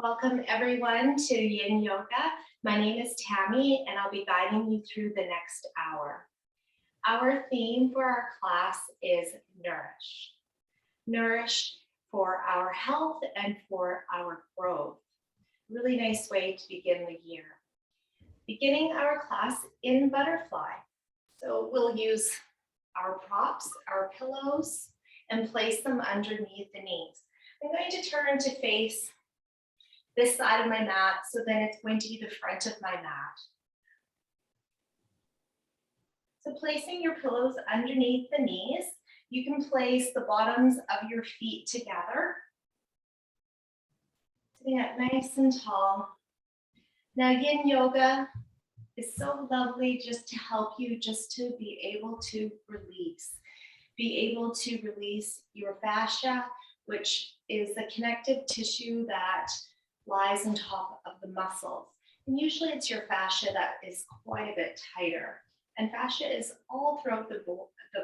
Welcome everyone to Yin Yoga. My name is Tammy and I'll be guiding you through the next hour. Our theme for our class is Nourish. Nourish for our health and for our growth. Really nice way to begin the year. Beginning our class in butterfly. So we'll use our props, our pillows, and place them underneath the knees. I'm going to turn to face this side of my mat, so then it's going to be the front of my mat. So placing your pillows underneath the knees, you can place the bottoms of your feet together. Sitting up nice and tall. Now Yin Yoga is so lovely just to help you just to be able to release. Be able to release your fascia, which is the connective tissue that lies on top of the muscles. And usually it's your fascia that is quite a bit tighter. And fascia is all throughout the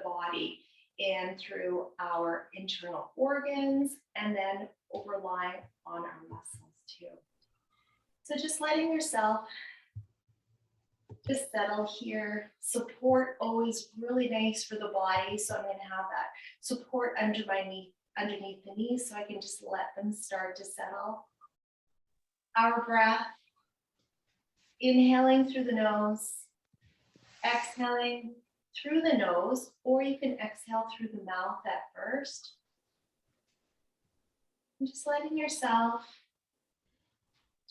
body and through our internal organs and then overlying on our muscles too. So just letting yourself just settle here. Support always really nice for the body. So I'm going to have that support under my knee, underneath the knees, so I can just let them start to settle. Our breath, inhaling through the nose, exhaling through the nose, or you can exhale through the mouth at first. And just letting yourself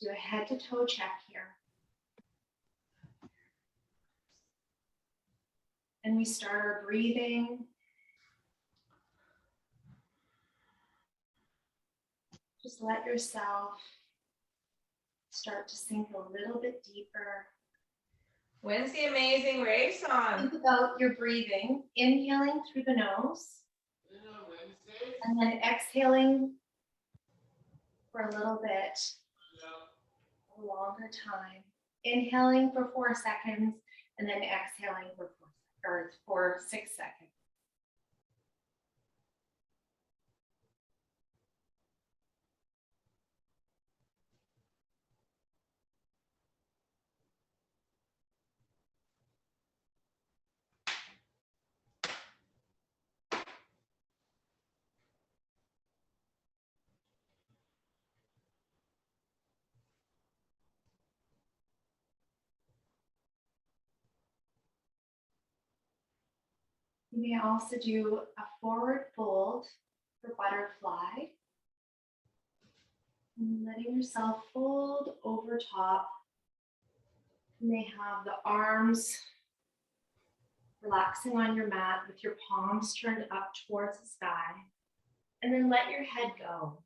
do a head to toe check here. And we start our breathing. Just let yourself start to sink a little bit deeper. When's the amazing race on? Think about your breathing, inhaling through the nose, and then exhaling for a little bit, a longer time. Inhaling for 4 seconds, and then exhaling for 6 seconds. You may also do a forward fold for butterfly. And letting yourself fold over top. You may have the arms relaxing on your mat with your palms turned up towards the sky. And then let your head go.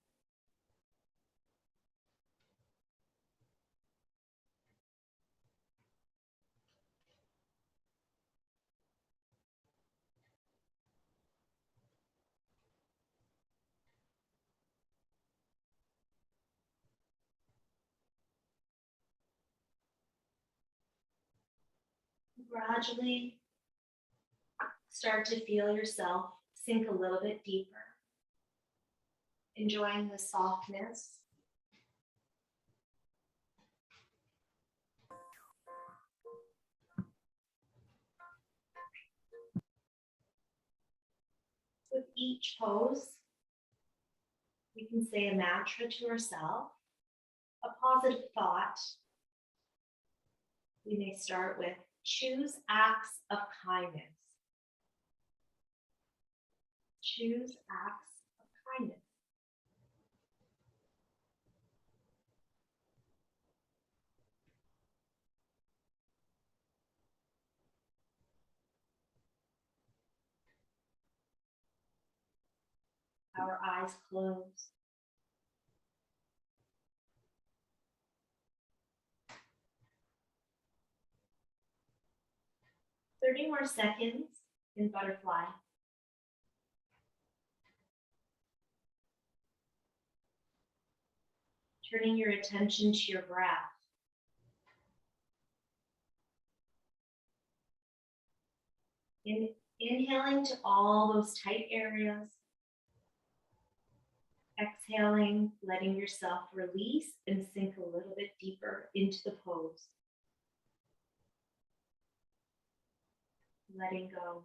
Gradually start to feel yourself sink a little bit deeper, enjoying the softness. With each pose, we can say a mantra to ourselves, a positive thought. We may start with, choose acts of kindness. Choose acts of kindness. Our eyes closed. "30 more seconds in butterfly. Turning your attention to your breath. Inhaling to all those tight areas. Exhaling, letting yourself release and sink a little bit deeper into the pose. Letting go.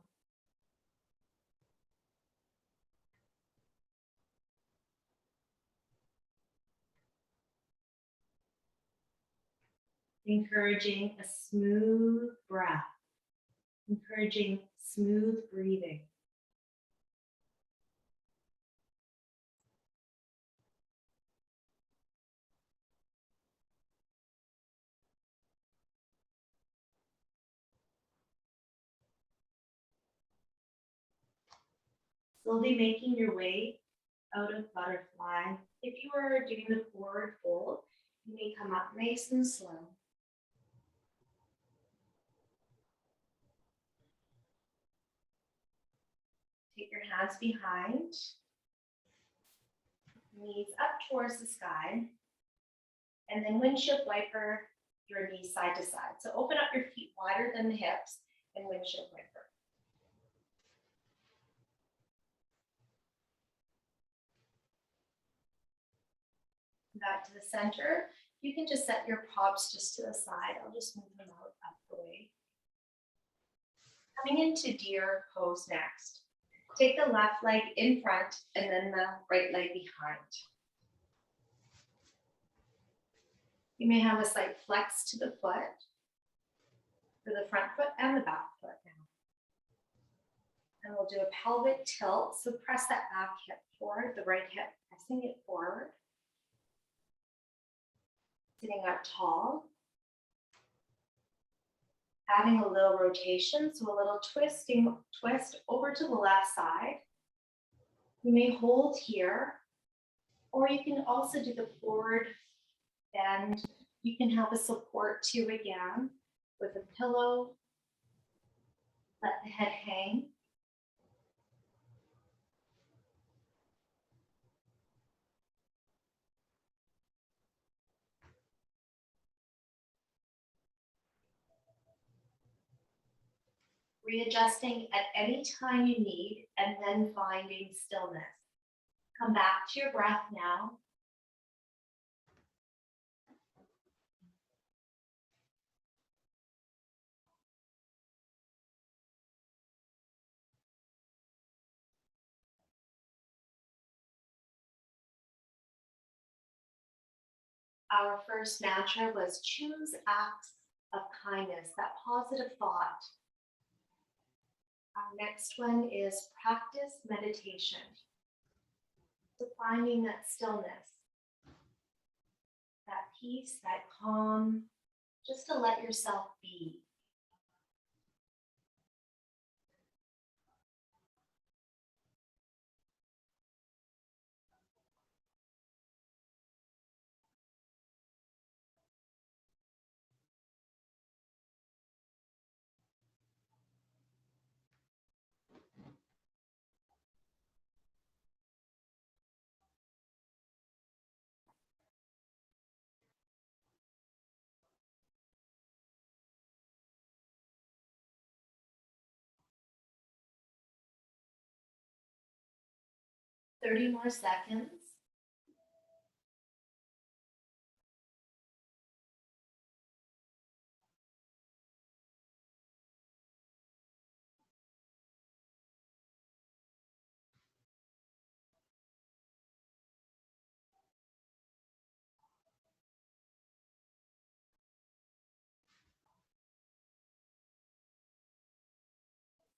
Encouraging a smooth breath. Encouraging smooth breathing. Slowly making your way out of butterfly. If you are doing the forward fold, you may come up nice and slow. Take your hands behind, knees up towards the sky, and then windshield wiper your knees side to side. So open up your feet wider than the hips and windshield wiper. Back to the center. You can just set your props just to the side. I'll just move them out the way. Coming into deer pose next. Take the left leg in front and then the right leg behind. You may have a slight flex to the foot, for the front foot and the back foot now. And we'll do a pelvic tilt. So press that back hip forward, the right hip pressing it forward. Sitting up tall. Adding a little rotation, so a little twist over to the left side. You may hold here, or you can also do the forward bend. You can have a support too again with a pillow. Let the head hang. Readjusting at any time you need, and then finding stillness. Come back to your breath now. Our first mantra was choose acts of kindness, that positive thought. Our next one is practice meditation. So finding that stillness, that peace, that calm, just to let yourself be. Thirty more seconds.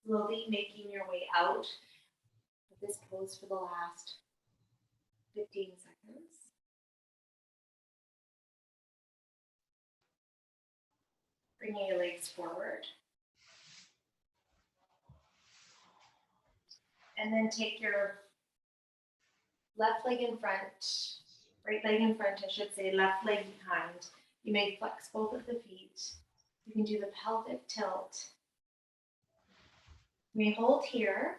Slowly making your way out of this pose for the last 15 seconds. Bringing your legs forward. And then take your left leg in front, right leg in front, I should say, left leg behind. You may flex both of the feet. You can do the pelvic tilt. You may hold here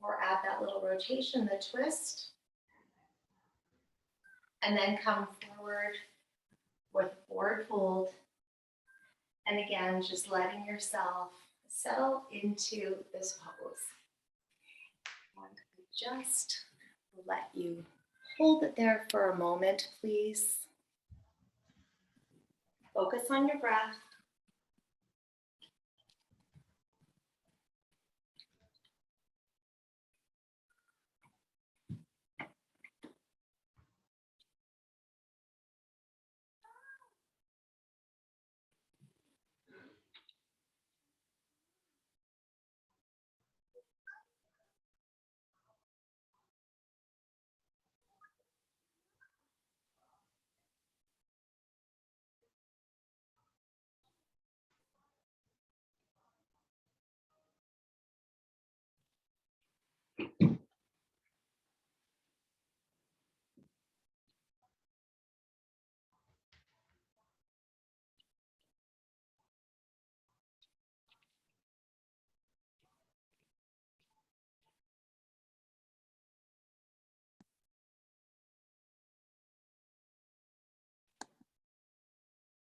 or add that little rotation, the twist. And then come forward with forward fold. And again, just letting yourself settle into this pose. And adjust We'll let you hold it there for a moment, please. Focus on your breath.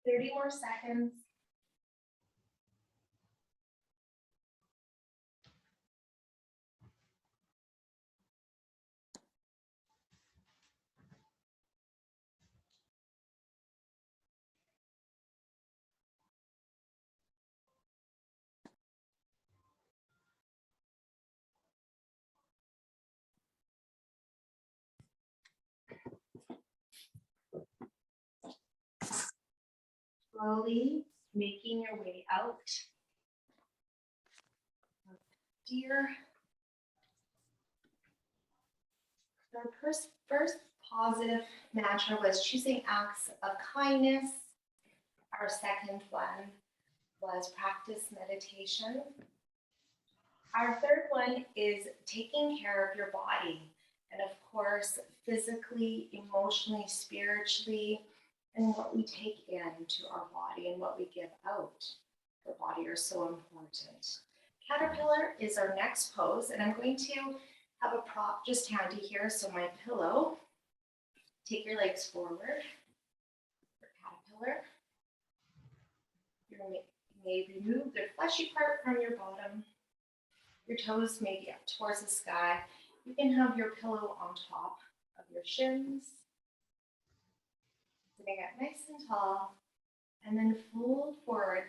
Thirty more seconds. Slowly making your way out. Dear. Our first positive mantra was choosing acts of kindness. Our second one was practice meditation. Our third one is taking care of your body. And of course, physically, emotionally, spiritually, and what we take into our body and what we give out. Our body are so important. Caterpillar is our next pose, and I'm going to have a prop just handy here. So my pillow, take your legs forward for caterpillar. You may remove the fleshy part from your bottom. Your toes may be up towards the sky. You can have your pillow on top of your shins. Sitting up nice and tall, and then fold forward.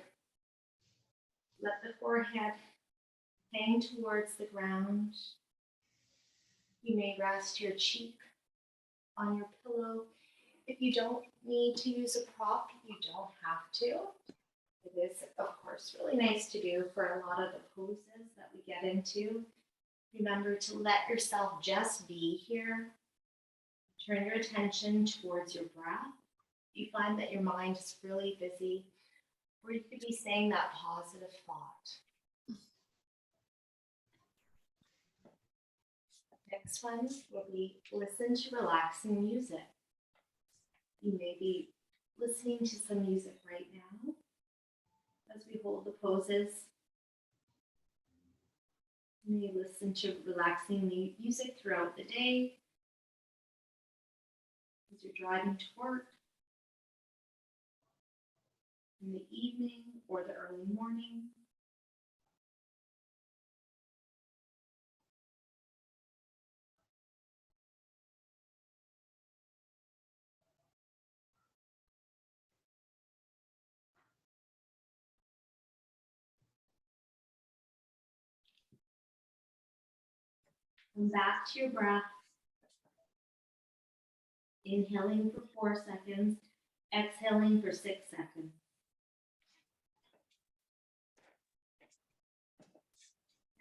Let the forehead hang towards the ground. You may rest your cheek on your pillow. If you don't need to use a prop, you don't have to. It is, of course, really nice to do for a lot of the poses that we get into. Remember to let yourself just be here. Turn your attention towards your breath. You find that your mind is really busy, or you could be saying that positive thought. Next one will be listen to relaxing music. You may be listening to some music right now as we hold the poses. You may listen to relaxing music throughout the day as you're driving to work, in the evening or the early morning. Come back to your breath. Inhaling for 4 seconds, exhaling for 6 seconds.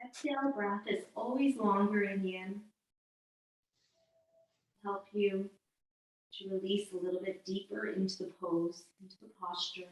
Exhale breath is always longer in yin. Help you to release a little bit deeper into the pose, into the posture.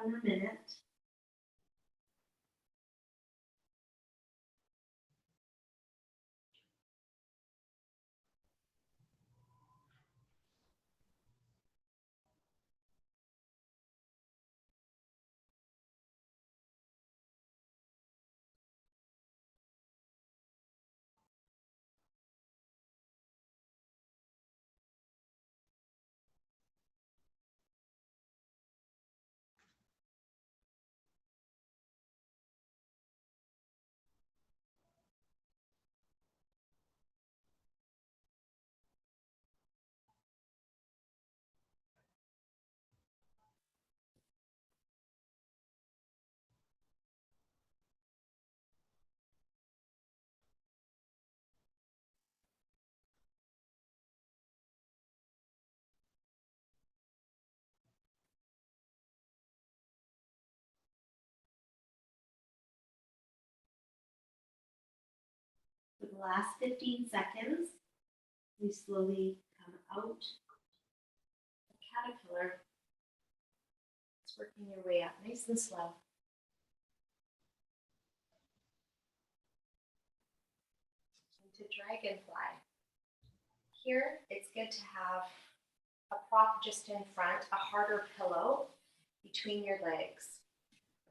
1 more minute. For the last 15 seconds, we slowly come out. The caterpillar is working your way up nice and slow. Into dragonfly. Here, it's good to have a prop just in front, a harder pillow between your legs.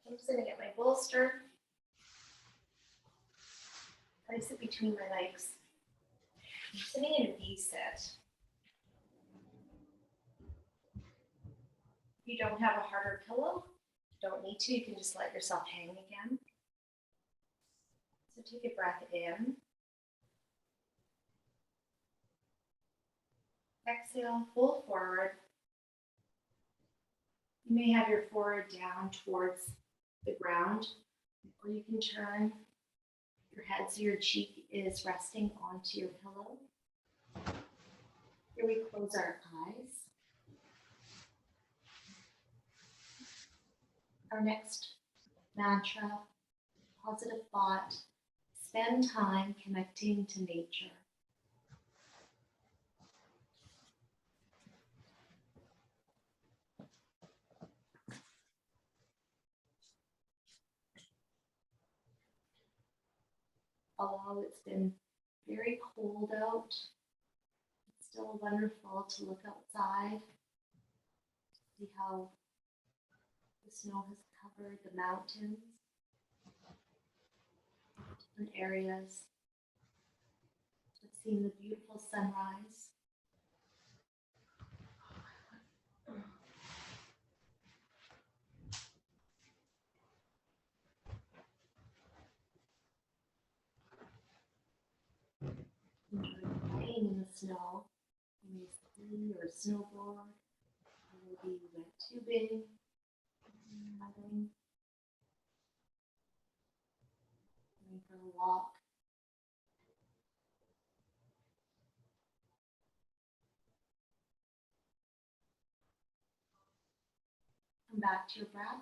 I'm sitting at my bolster. Place it between my legs. I'm sitting in a V-sit. If you don't have a harder pillow, you don't need to, you can just let yourself hang again. So take a breath in. Exhale, fold forward. You may have your forehead down towards the ground, or you can turn your head so your cheek is resting onto your pillow. Here we close our eyes. Our next mantra, positive thought, spend time connecting to nature. Although it's been very cold out, it's still wonderful to look outside, see how the snow has covered the mountains, different areas. I've seen the beautiful sunrise. Enjoy playing in the snow. You may ski or snowboard, or maybe wet tubing, running, going for a walk. Come back to your breath.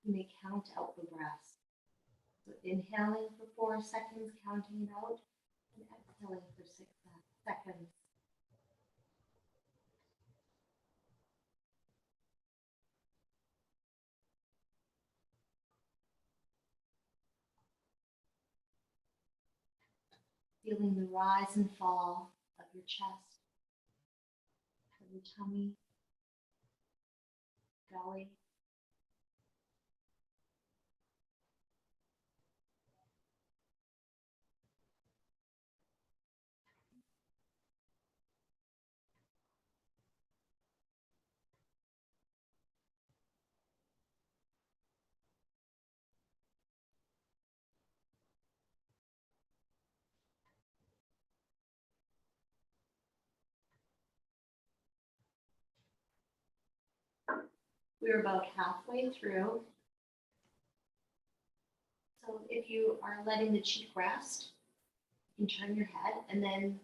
You may count out the breaths. So inhaling for 4 seconds, counting it out, and exhaling for 6 seconds. Feeling the rise and fall of your chest, of your tummy, belly. We're about halfway through. So if you are letting the cheek rest, you can turn your head and then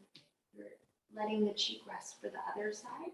you're letting the cheek rest for the other side.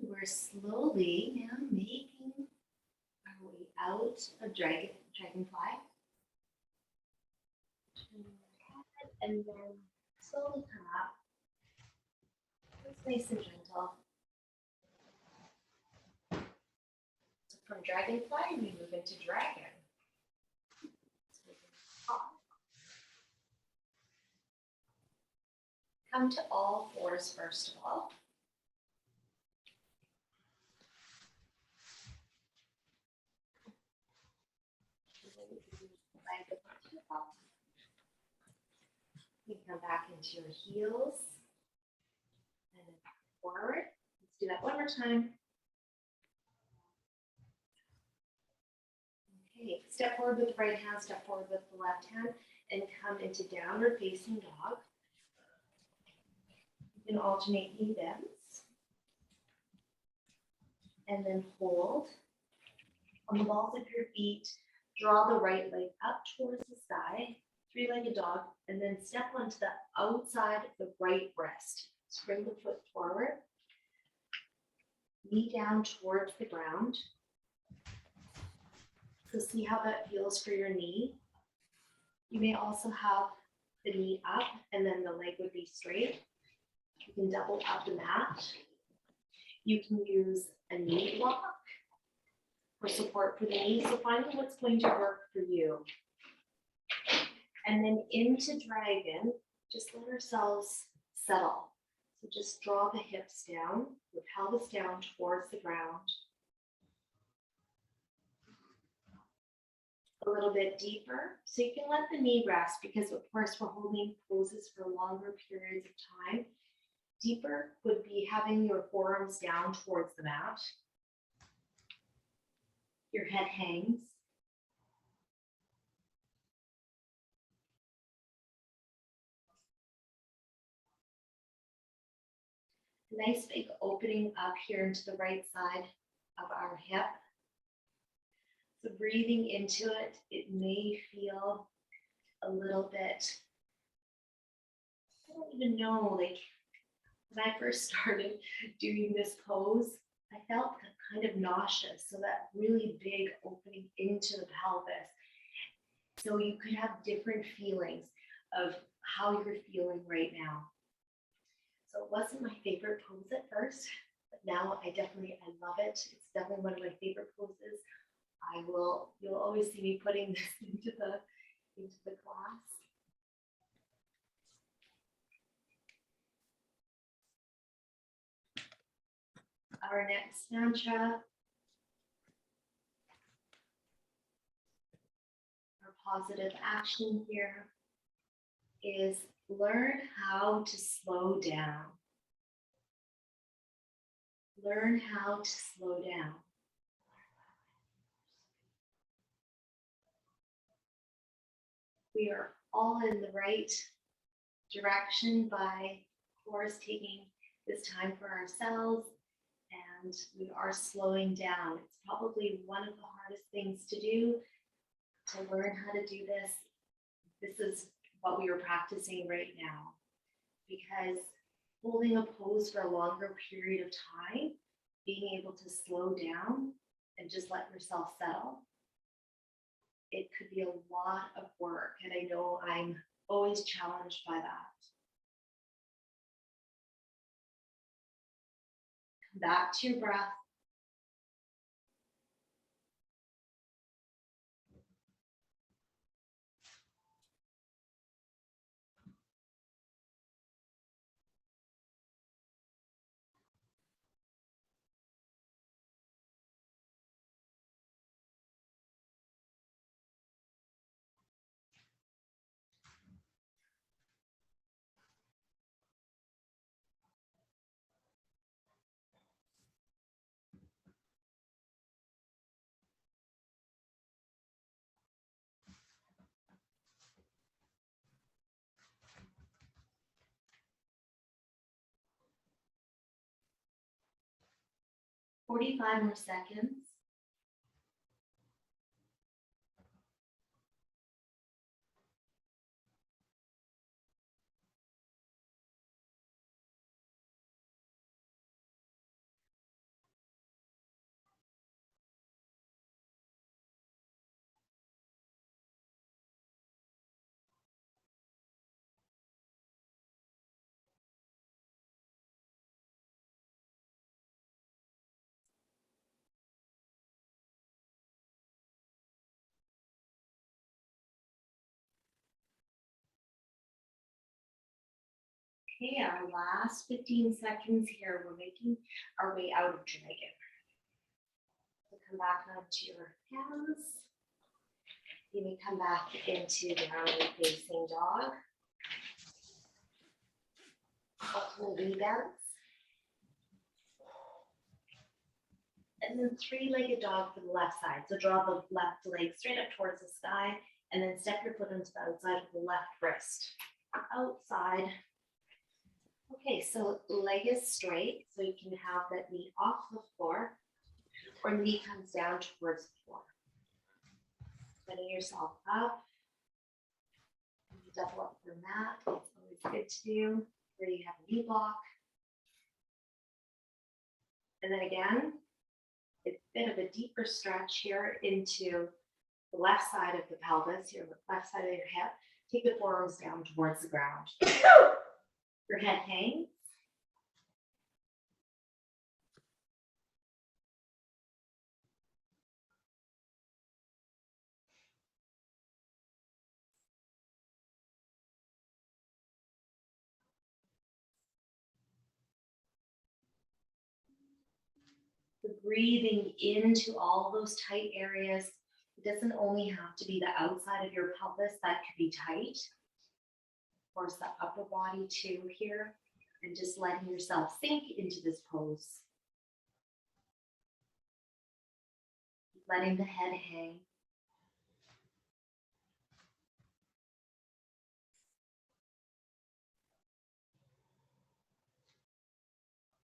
we're slowly now making our way out of dragonfly. And then slowly come up. It's nice and gentle. So from dragonfly, we move into dragon. So we can hop. Come to all fours first of all. And then you can use the leg up to the top. You come back into your heels. And then forward. Let's do that one more time. Okay, step forward with the right hand, step forward with the left hand, and come into downward facing dog. You can alternate knee bends. And then hold. On the balls of your feet, draw the right leg up towards the sky, three-legged dog, and then step onto the outside of the right wrist. Spring the foot forward. Knee down towards the ground. So see how that feels for your knee. You may also have the knee up and then the leg would be straight. You can double up the mat. You can use a knee block for support for the knee. So find what's going to work for you. And then into dragon, just let ourselves settle. So just draw the hips down, the pelvis down towards the ground. A little bit deeper. So you can let the knee rest because of course we're holding poses for longer periods of time. Deeper would be having your forearms down towards the mat. Your head hangs. Nice big opening up here into the right side of our hip. So breathing into it, it may feel a little bit, I don't even know, like when I first started doing this pose, I felt kind of nauseous. So that really big opening into the pelvis. So you could have different feelings of how you're feeling right now. So it wasn't my favorite pose at first, but now I love it. It's definitely one of my favorite poses. You'll always see me putting this into the class. Our next mantra, our positive action here is learn how to slow down. Learn how to slow down. We are all in the right direction by, of course, taking this time for ourselves, and we are slowing down. It's probably one of the hardest things to do, to learn how to do this. This is what we are practicing right now, because holding a pose for a longer period of time, being able to slow down and just let yourself settle, it could be a lot of work. And I know I'm always challenged by that. Come back to your breath. "45 more seconds. Okay, our last 15 seconds here, we're making our way out of dragon. So come back onto your hands. You may come back into downward facing dog. Alternate bends. And then three-legged dog for the left side. So draw the left leg straight up towards the sky and then step your foot into the outside of the left wrist. Outside. Okay, so leg is straight, so you can have that knee off the floor or knee comes down towards the floor. Setting yourself up. Double up the mat. It's always good to do where you have a knee block. And then again, it's a bit of a deeper stretch here into the left side of the pelvis, your left side of your hip. Take the forearms down towards the ground. Your head hangs. The breathing into all those tight areas. It doesn't only have to be the outside of your pelvis that could be tight. Of course, the upper body too here. And just letting yourself sink into this pose. Letting the head hang.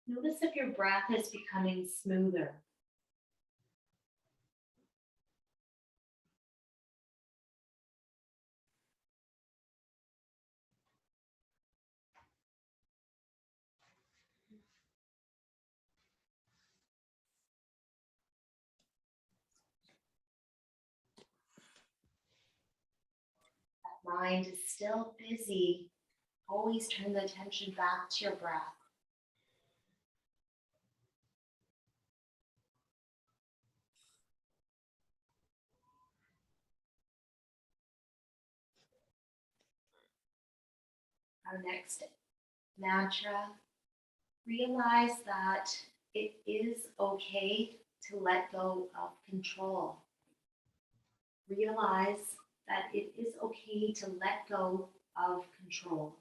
Notice if your breath is becoming smoother. That mind is still busy. Always turn the attention back to your breath. Our next mantra, realize that it is okay to let go of control. Realize that it is okay to let go of control.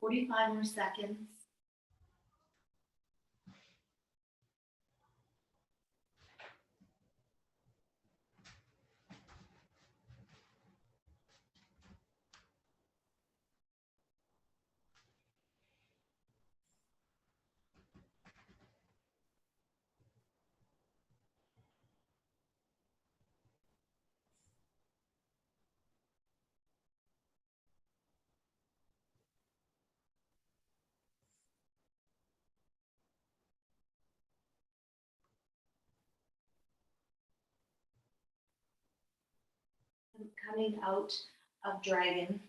Forty-five more seconds. Coming out of dragon,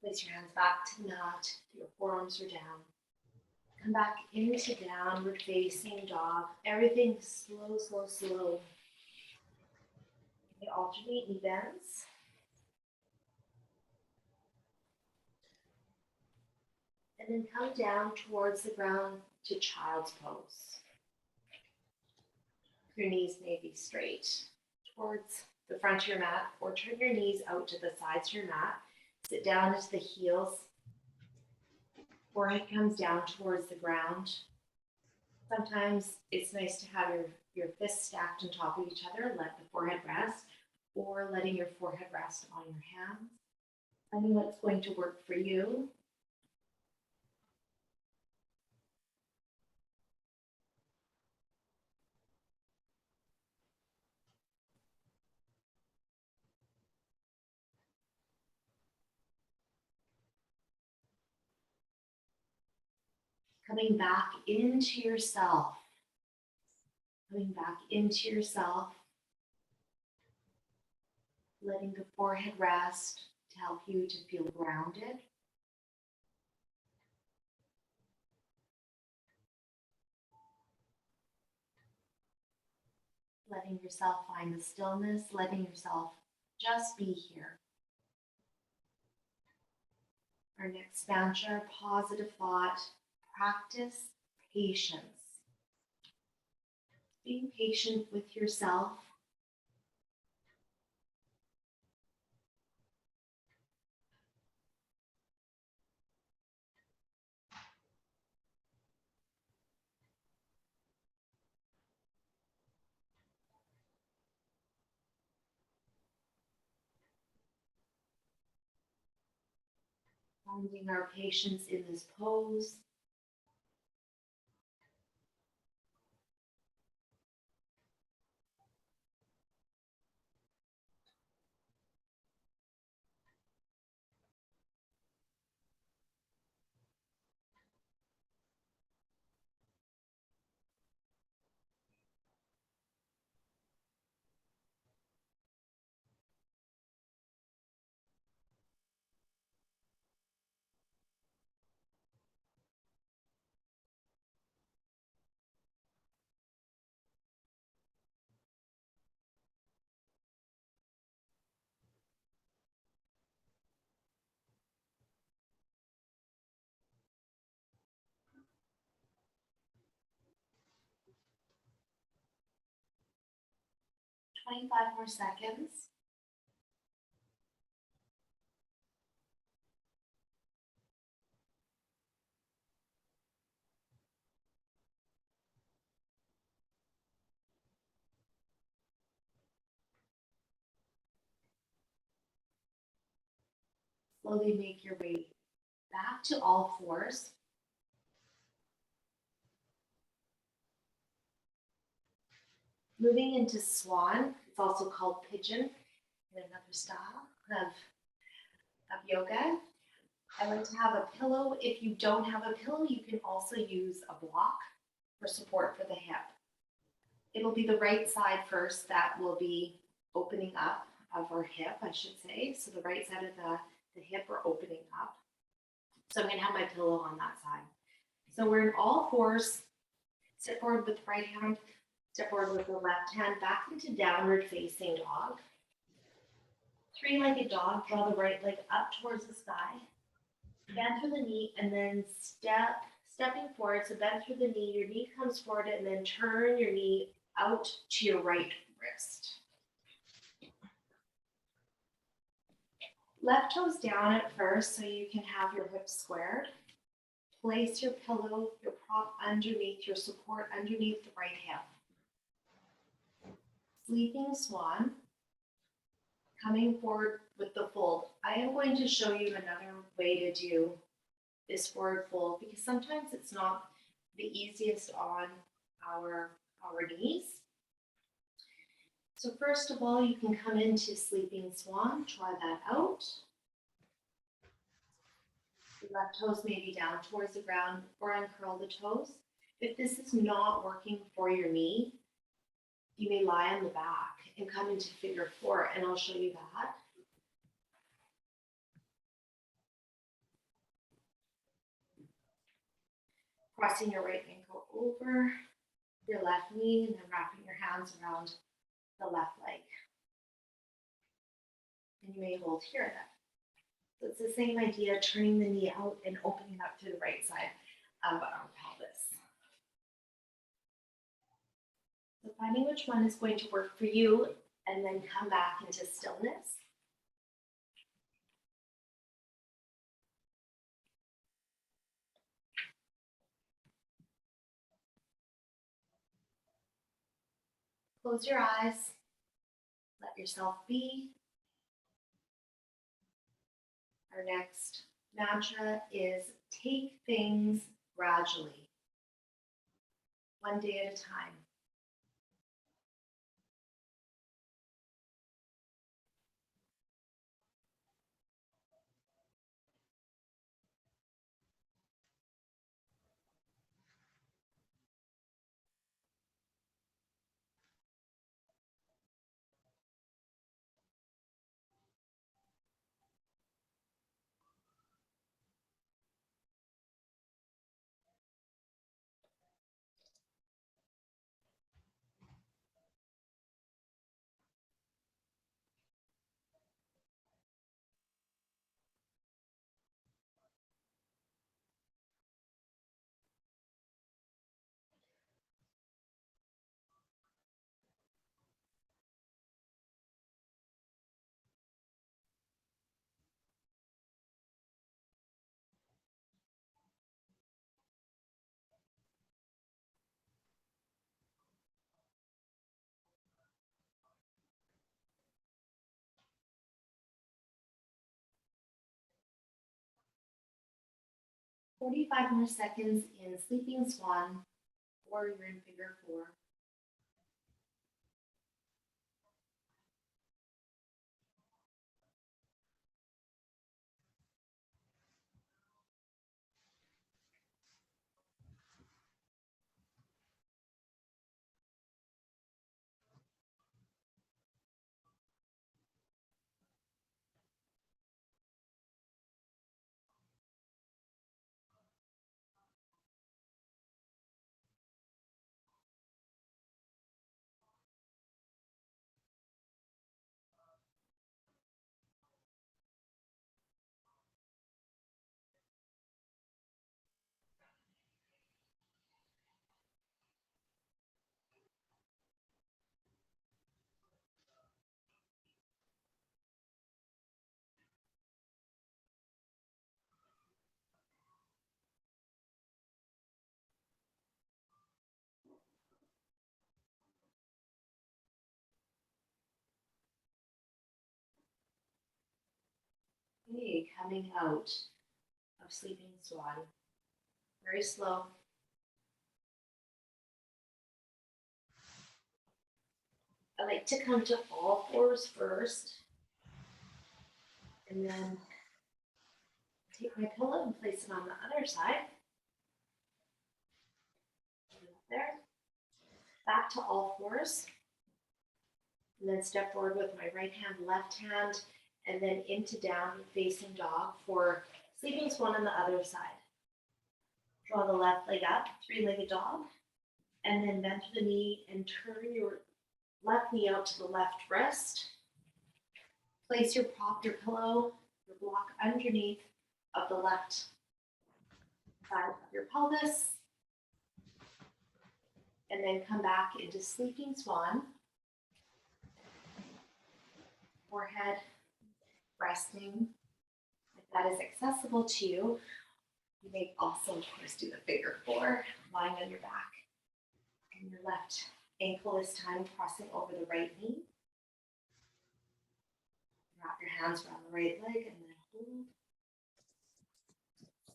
place your hands back to mat, your forearms are down. Come back into downward facing dog. Everything slow, slow, slow. Okay, alternate knee bends. And then come down towards the ground to child's pose. Your knees may be straight towards the front of your mat, or turn your knees out to the sides of your mat. Sit down into the heels Forehead comes down towards the ground. Sometimes it's nice to have your fists stacked on top of each other, let the forehead rest, or letting your forehead rest on your hands. Finding what's going to work for you. Coming back into yourself. Coming back into yourself. Letting the forehead rest to help you to feel grounded. Letting yourself find the stillness, letting yourself just be here. Our next mantra, positive thought, practice patience. Being patient with yourself. Finding our patience in this pose. Twenty-five more seconds. Slowly make your way back to all fours. Moving into Swan, it's also called pigeon in another style of yoga. I like to have a pillow. If you don't have a pillow, you can also use a block for support for the hip. It'll be the right side first that will be opening up of our hip, I should say. So the right side of the hip are opening up. So I'm going to have my pillow on that side. So we're in all fours. Sit forward with the right hand, step forward with the left hand, back into downward facing dog. Three-legged dog, draw the right leg up towards the sky. Bend through the knee and then stepping forward. So bend through the knee, your knee comes forward and then turn your knee out to your right wrist. Left toes down at first so you can have your hips squared. Place your pillow, your prop underneath, your support underneath the right hip. Sleeping Swan. Coming forward with the fold. I am going to show you another way to do this forward fold because sometimes it's not the easiest on our knees. So first of all, you can come into Sleeping Swan, try that out. The left toes may be down towards the ground or uncurl the toes. If this is not working for your knee, you may lie on the back and come into figure four, and I'll show you that. Crossing your right ankle over your left knee and then wrapping your hands around the left leg. And you may hold here then. So it's the same idea, turning the knee out and opening up through the right side of our pelvis. So finding which one is going to work for you and then come back into stillness. Close your eyes. Let yourself be. Our next mantra is take things gradually, one day at a time. "45 more seconds in Sleeping Swan, or you're in Figure 4. Okay, coming out of Sleeping Swan. Very slow. I like to come to all fours first, and then take my pillow and place it on the other side. There. Back to all fours. And then step forward with my right hand, left hand, and then into down facing dog for Sleeping Swan on the other side. Draw the left leg up, three-legged dog, and then bend to the knee and turn your left knee out to the left wrist. Place your pillow, your block underneath of the left side of your pelvis. And then come back into Sleeping Swan. Forehead resting, if that is accessible to you. You may also, of course, do the Figure 4, lying on your back. And your left ankle this time crossing over the right knee. Wrap your hands around the right leg and then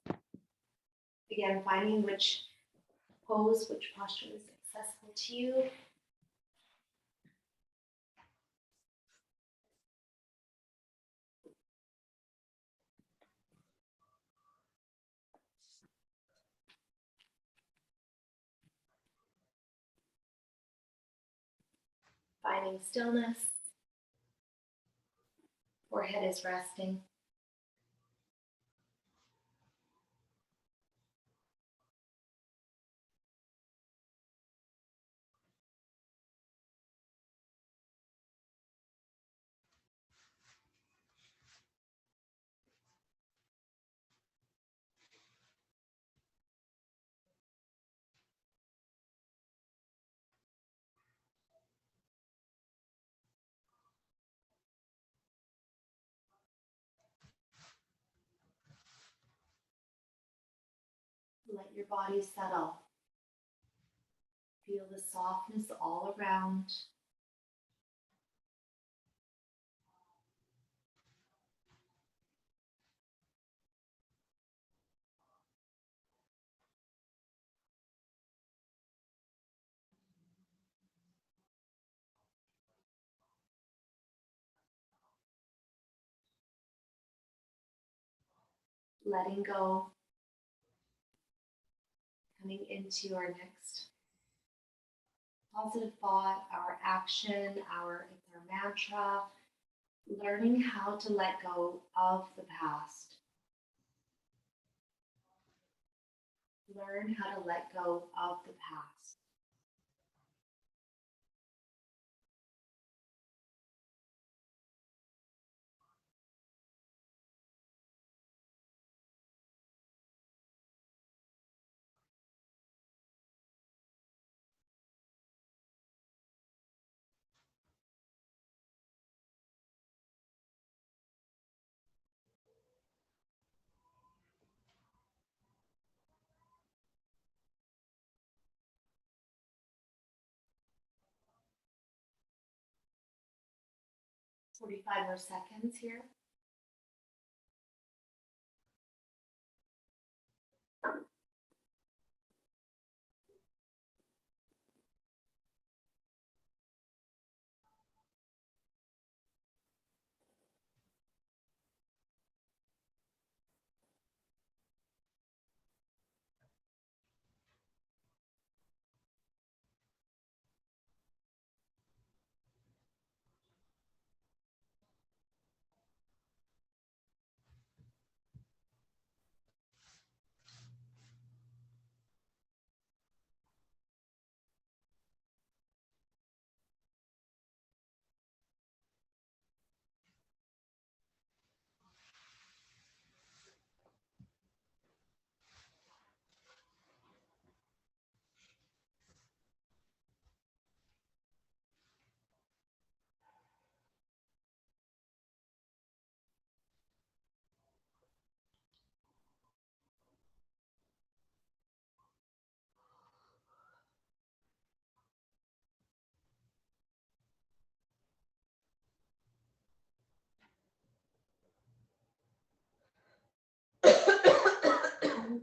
hold. Again, finding which pose, which posture is accessible to you. Finding stillness. Forehead is resting. Let your body settle. Feel the softness all around. letting go, coming into our next positive thought, our action, it's our mantra, learning how to let go of the past. Learn how to let go of the past. – 45 more seconds here.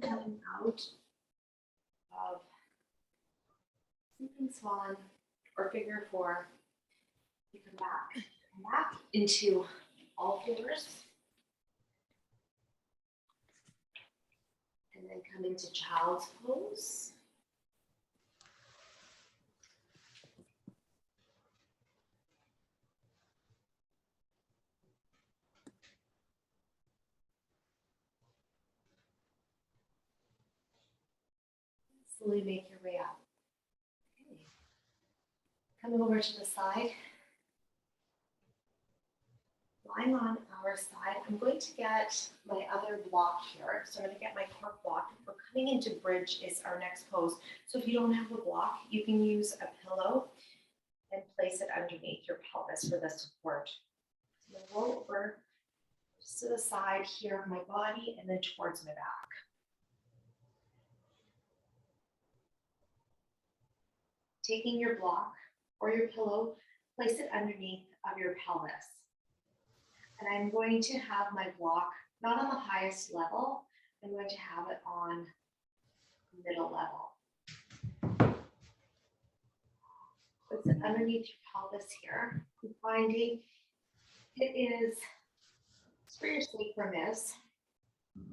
Coming out of sleeping swan or figure four, you come back into all fours, and then come into child's pose. Slowly make your way up. Okay. Coming over to the side. Lying on our side, I'm going to get my other block here. So I'm going to get my cork block. We're coming into bridge is our next pose. So if you don't have a block, you can use a pillow and place it underneath your pelvis for the support. So I'm going to roll over just to the side here of my body and then towards my back. Taking your block or your pillow, place it underneath of your pelvis. And I'm going to have my block not on the highest level, I'm going to have it on middle level. Place it underneath your pelvis here. I'm finding it is for your sacrum-is.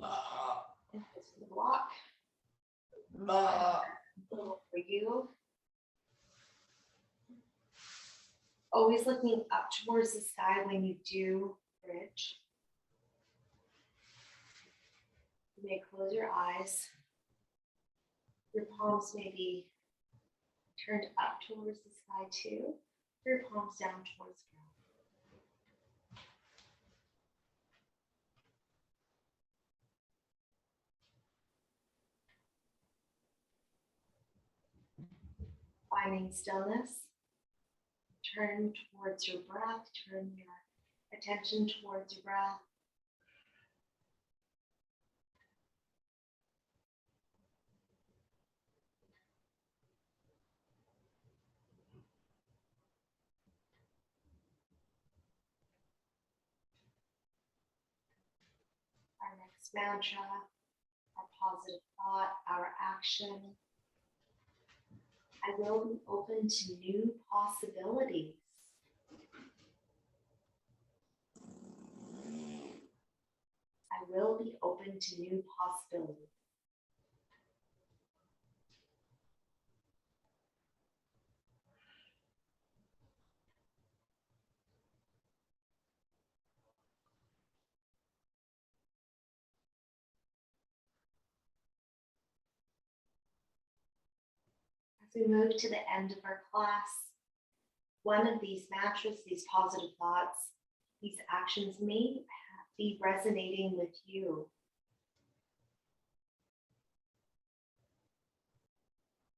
And this is the block. For you. Always looking up towards the sky when you do bridge. You may close your eyes. Your palms may be turned up towards the sky too. Your palms down towards the ground. Finding stillness. Turn towards your breath. Turn your attention towards your breath. Our next mantra, our positive thought, our action. I will be open to new possibilities. I will be open to new possibilities. As we move to the end of our class, one of these mantras, these positive thoughts, these actions may be resonating with you.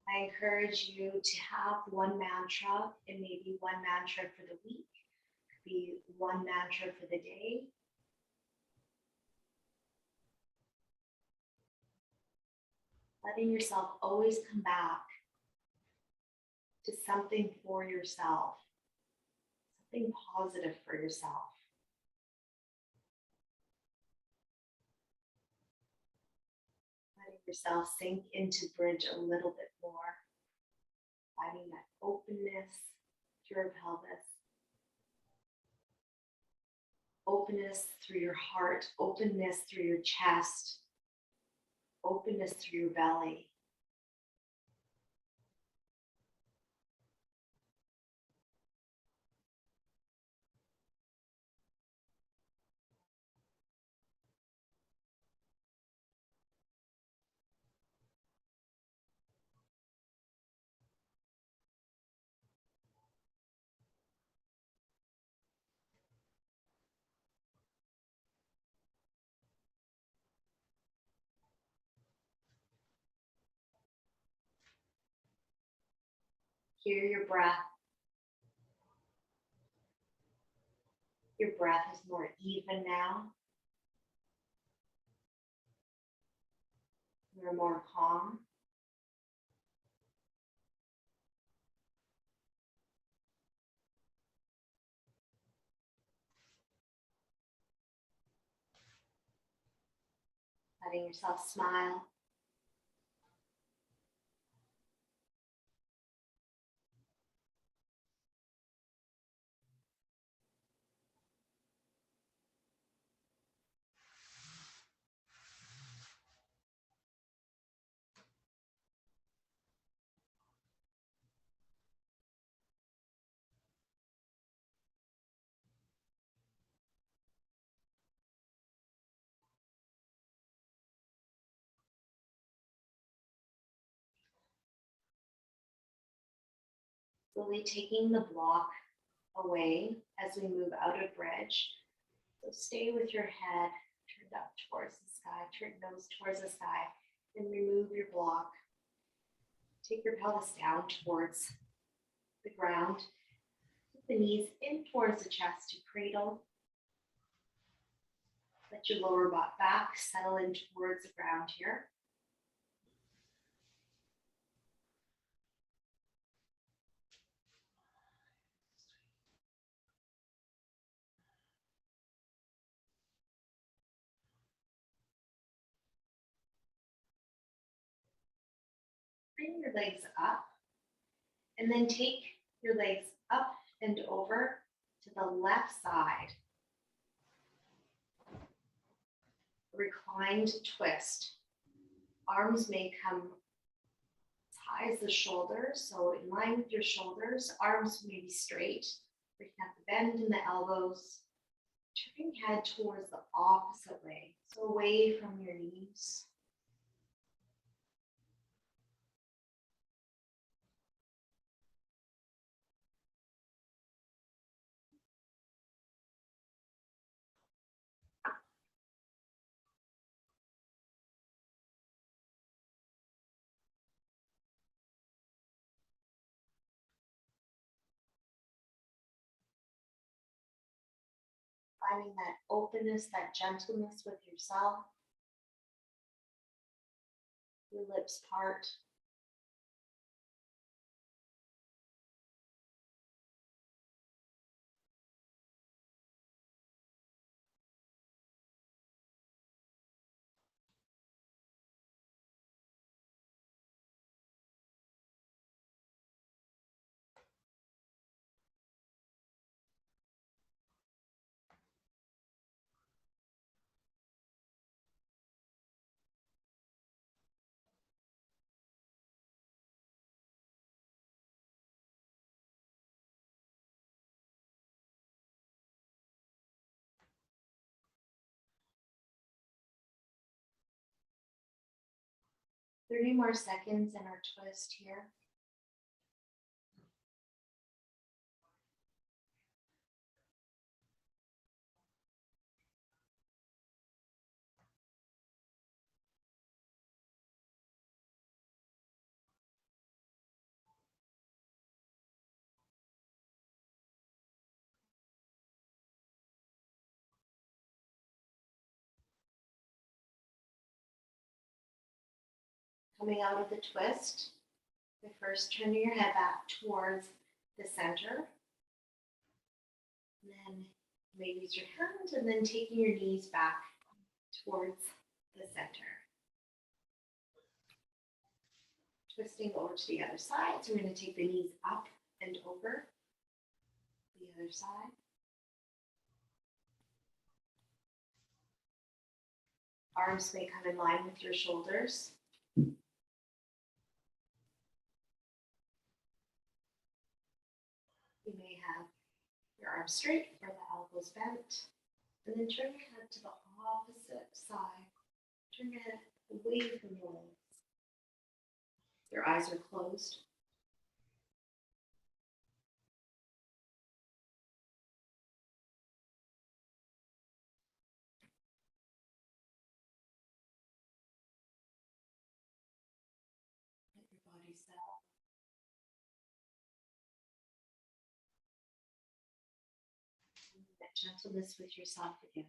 I encourage you to have one mantra, and maybe one mantra for the week, could be one mantra for the day. Letting yourself always come back to something for yourself, something positive for yourself. Letting yourself sink into bridge a little bit more, finding that openness to your pelvis, openness through your heart, openness through your chest, openness through your belly. Hear your breath. Your breath is more even now. You're more calm. Letting yourself smile. Slowly taking the block away as we move out of bridge. So stay with your head turned up towards the sky, turn nose towards the sky, and remove your block. Take your pelvis down towards the ground. Put the knees in towards the chest to cradle. Let your lower back settle in towards the ground here. Bring your legs up, and then take your legs up and over to the left side. Reclined twist. Arms may come as high as the shoulders, so in line with your shoulders, arms may be straight. We can have the bend in the elbows. Turning head towards the opposite way, so away from your knees. Finding that openness, that gentleness with yourself. Your lips part. 30 more seconds in our twist here. Coming out of the twist, the first turning your head back towards the center. And then you may use your hand and then taking your knees back towards the center. Twisting over to the other side. So we're going to take the knees up and over the other side. Arms may come in line with your shoulders. You may have your arms straight or the elbows bent. And then turn your head to the opposite side. Turn your head away from your legs. Your eyes are closed. Let your body settle. That gentleness with yourself again.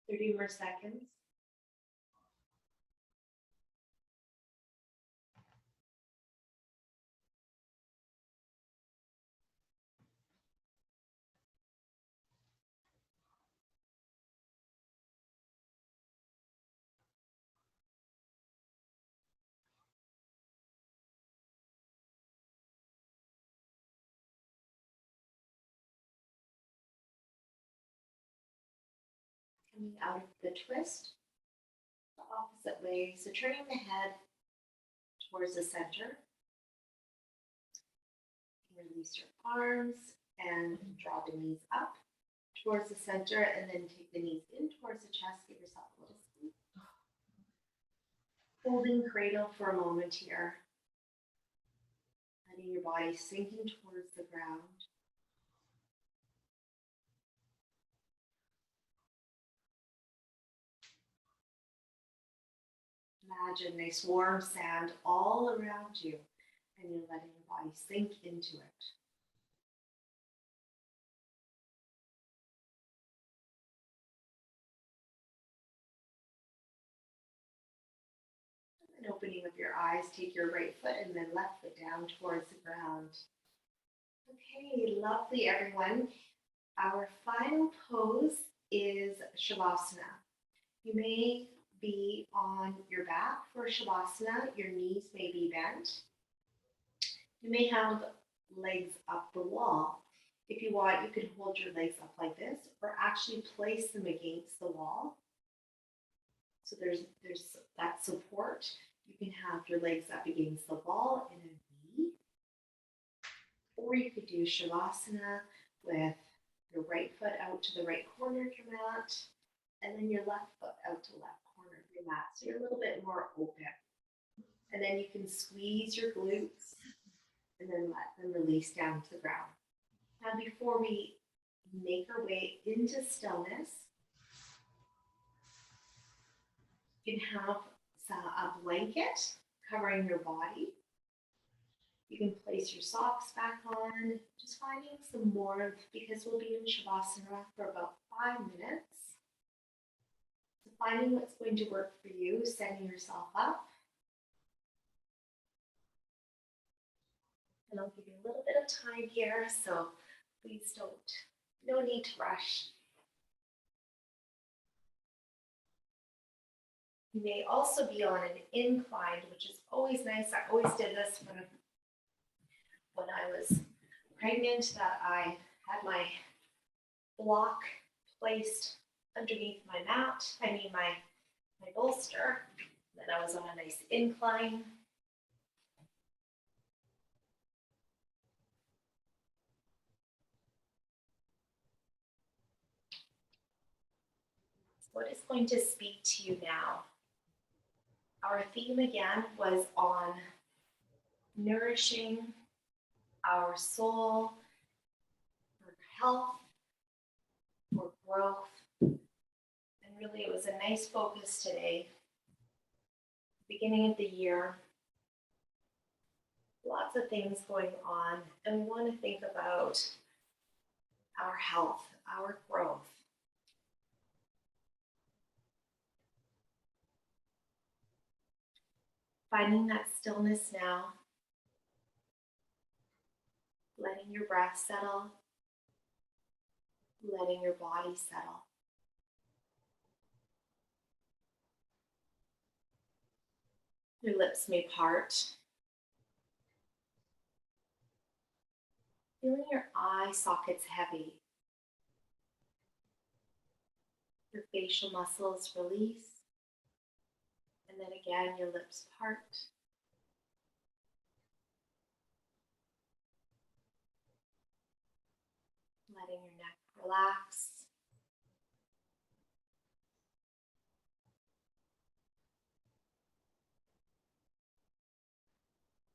Coming 30 more seconds. Coming out of the twist, the opposite way. So turning the head towards the center. Release your arms and draw the knees up towards the center and then take the knees in towards the chest. Give yourself a little squeeze. Holding cradle for a moment here. Letting your body sinking towards the ground. Imagine nice warm sand all around you, and you're letting your body sink into it. And opening up your eyes, take your right foot and then left foot down towards the ground. Okay, lovely everyone. Our final pose is Shavasana. You may be on your back for Shavasana. Your knees may be bent. You may have legs up the wall. If you want, you could hold your legs up like this or actually place them against the wall. So there's that support. You can have your legs up against the wall in a V. Or you could do Shavasana with your right foot out to the right corner of your mat, and then your left foot out to the left corner of your mat. So you're a little bit more open. And then you can squeeze your glutes and then let them release down to the ground. Now before we make our way into stillness, you can have a blanket covering your body. You can place your socks back on, just finding some warmth because we'll be in Shavasana for about 5 minutes. So finding what's going to work for you, setting yourself up. And I'll give you a little bit of time here, so please no need to rush. You may also be on an incline, which is always nice. I always did this when I was pregnant, that I had my block placed underneath my my bolster. Then I was on a nice incline. What is going to speak to you now? Our theme again was on nourishing our soul for health, for growth, and really it was a nice focus today. Beginning of the year, lots of things going on, and we want to think about our health, our growth. Finding that stillness now, letting your breath settle, letting your body settle. Your lips may part. Feeling your eye sockets heavy. Your facial muscles release. And then again, your lips part. Letting your neck relax.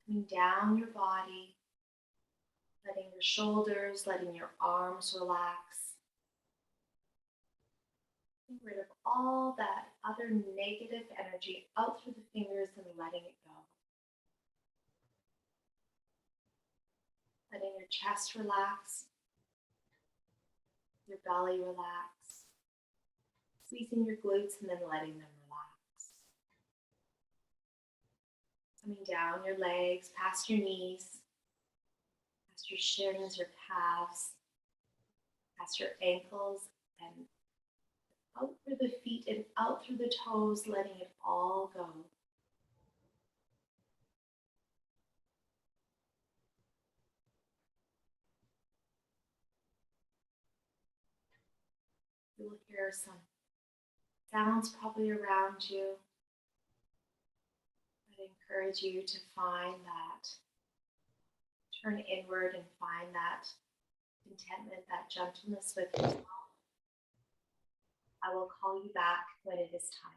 Coming down your body, letting your shoulders, letting your arms relax. Getting rid of all that other negative energy out through the fingers and letting it go. Letting your chest relax, your belly relax, squeezing your glutes and then letting them relax. Coming down your legs, past your knees, past your shins, your calves, past your ankles, and out through the feet and out through the toes, letting it all go. You will hear some sounds probably around you. I'd encourage you to find that, turn inward and find that contentment, that gentleness with yourself. I will call you back when it is time.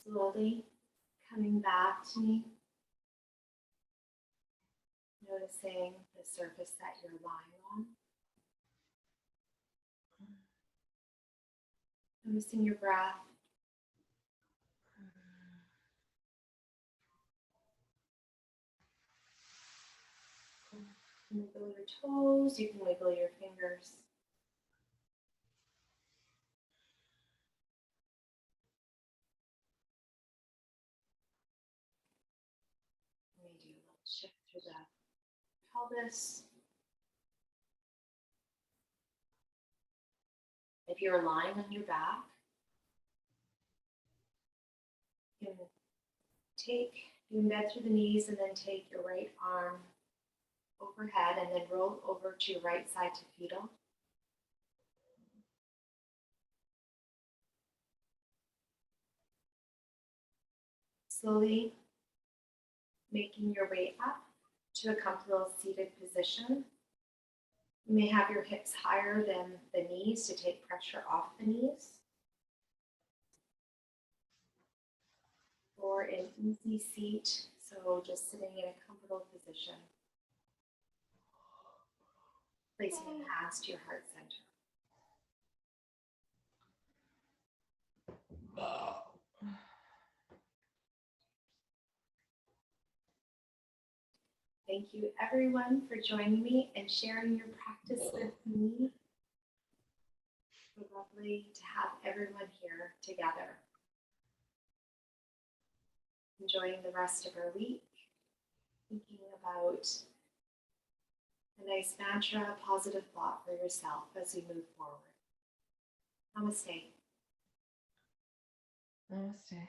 Slowly coming back to me. Noticing the surface that you're lying on. Noticing your breath. You can wiggle your toes, you can wiggle your fingers. We do a little shift through the pelvis. If you're lying on your back, you can you embed through the knees and then take your right arm overhead and then roll over to your right side to fetal. Slowly making your way up to a comfortable seated position. You may have your hips higher than the knees to take pressure off the knees. Or an easy seat, so just sitting in a comfortable position. Placing your hands to your heart center. Thank you everyone for joining me and sharing your practice with me. So lovely to have everyone here together. Enjoying the rest of our week, thinking about a nice mantra, a positive thought for yourself as we move forward. Namaste. Namaste.